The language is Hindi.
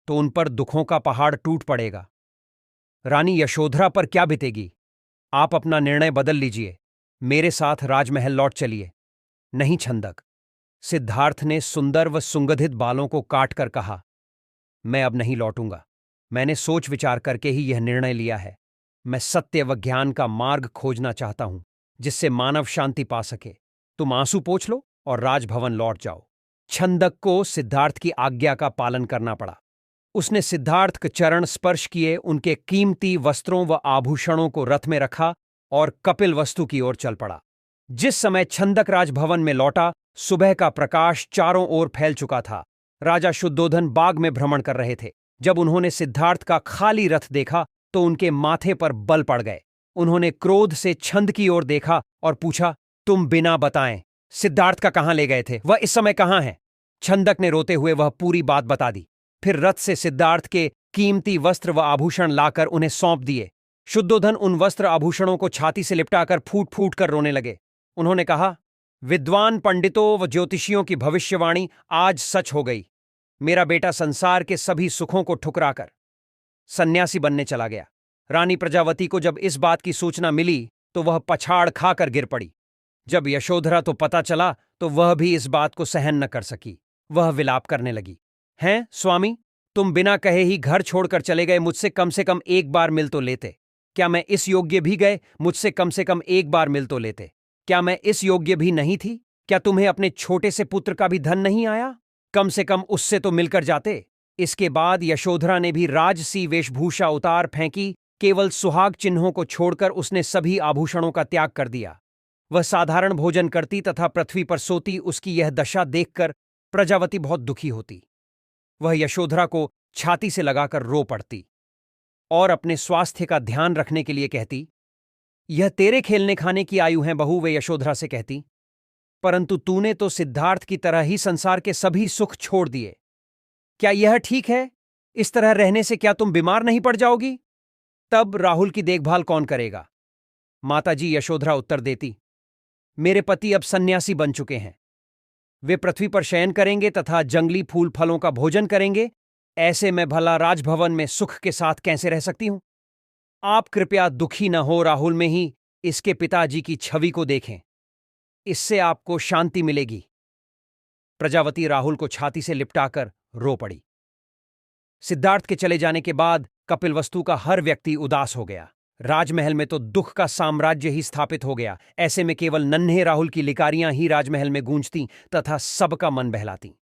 तो उन पर दुखों का पहाड़ टूट पड़ेगा। रानी यशोधरा पर क्या बीतेगी? आप अपना निर्णय बदल लीजिए, मेरे साथ राजमहल लौट चलिए। नहीं छंदक, सिद्धार्थ ने सुंदर व सुगंधित बालों को काट कर कहा, मैं अब नहीं लौटूंगा। मैंने सोच विचार करके ही यह निर्णय लिया है। मैं सत्य व ज्ञान का मार्ग खोजना चाहता हूं, जिससे मानव शांति पा सके। तुम आंसू पोंछ लो और राजभवन लौट जाओ। छंदक को सिद्धार्थ की आज्ञा का पालन करना पड़ा। उसने सिद्धार्थ के चरण स्पर्श किए, उनके कीमती वस्त्रों व आभूषणों को रथ में रखा और कपिल वस्तु की ओर चल पड़ा। जिस समय छंदक राजभवन में लौटा, सुबह का प्रकाश चारों ओर फैल चुका था। राजा शुद्धोधन बाग में भ्रमण कर रहे थे। जब उन्होंने सिद्धार्थ का खाली रथ देखा तो उनके माथे पर बल पड़ गए। उन्होंने क्रोध से छंद की ओर देखा और पूछा, तुम बिना बताएं सिद्धार्थ का कहां ले गए थे? वह इस समय कहां है? छंदक ने रोते हुए वह पूरी बात बता दी। फिर रथ से सिद्धार्थ के कीमती वस्त्र व आभूषण लाकर उन्हें सौंप दिए। शुद्धोधन उन वस्त्र आभूषणों को छाती से लिपटाकर फूट फूट कर रोने लगे। उन्होंने कहा, विद्वान पंडितों व ज्योतिषियों की भविष्यवाणी आज सच हो गई। मेरा बेटा संसार के सभी सुखों को ठुकराकर सन्यासी बनने चला गया। रानी प्रजावती को जब इस बात की सूचना मिली तो वह पछाड़ खाकर गिर पड़ी। जब यशोधरा तो पता चला तो वह भी इस बात को सहन न कर सकी। वह विलाप करने लगी, हैं स्वामी, तुम बिना कहे ही घर छोड़कर चले गए। मुझसे कम से कम एक बार मिल तो लेते। क्या मैं इस योग्य भी गए? मुझसे कम से कम एक बार मिल तो लेते। क्या मैं इस योग्य भी नहीं थी? क्या तुम्हें अपने छोटे से पुत्र का भी धन नहीं आया? कम से कम उससे तो मिलकर जाते। इसके बाद यशोधरा ने भी राजसी वेशभूषा उतार फेंकी। केवल सुहाग चिन्हों को छोड़कर उसने सभी आभूषणों का त्याग कर दिया। वह साधारण भोजन करती तथा पृथ्वी पर सोती। उसकी यह दशा देखकर प्रजावती बहुत दुखी होती। वह यशोधरा को छाती से लगाकर रो पड़ती और अपने स्वास्थ्य का ध्यान रखने के लिए कहती, यह तेरे खेलने खाने की आयु है बहू। वे यशोधरा से कहती, परंतु तूने तो सिद्धार्थ की तरह ही संसार के सभी सुख छोड़ दिए। क्या यह ठीक है? इस तरह रहने से क्या तुम बीमार नहीं पड़ जाओगी? तब राहुल की देखभाल कौन करेगा? माताजी यशोधरा उत्तर देती, मेरे पति अब सन्यासी बन चुके हैं। वे पृथ्वी पर शयन करेंगे तथा जंगली फूल फलों का भोजन करेंगे। ऐसे में भला राजभवन में सुख के साथ कैसे रह सकती हूं? आप कृपया दुखी न हो। राहुल में ही इसके पिताजी की छवि को देखें, इससे आपको शांति मिलेगी। प्रजावती राहुल को छाती से लिपटाकर रो पड़ी। सिद्धार्थ के चले जाने के बाद कपिलवस्तु का हर व्यक्ति उदास हो गया। राजमहल में तो दुख का साम्राज्य ही स्थापित हो गया। ऐसे में केवल नन्हे राहुल की लिकारियां ही राजमहल में गूंजती तथा सबका मन बहलाती।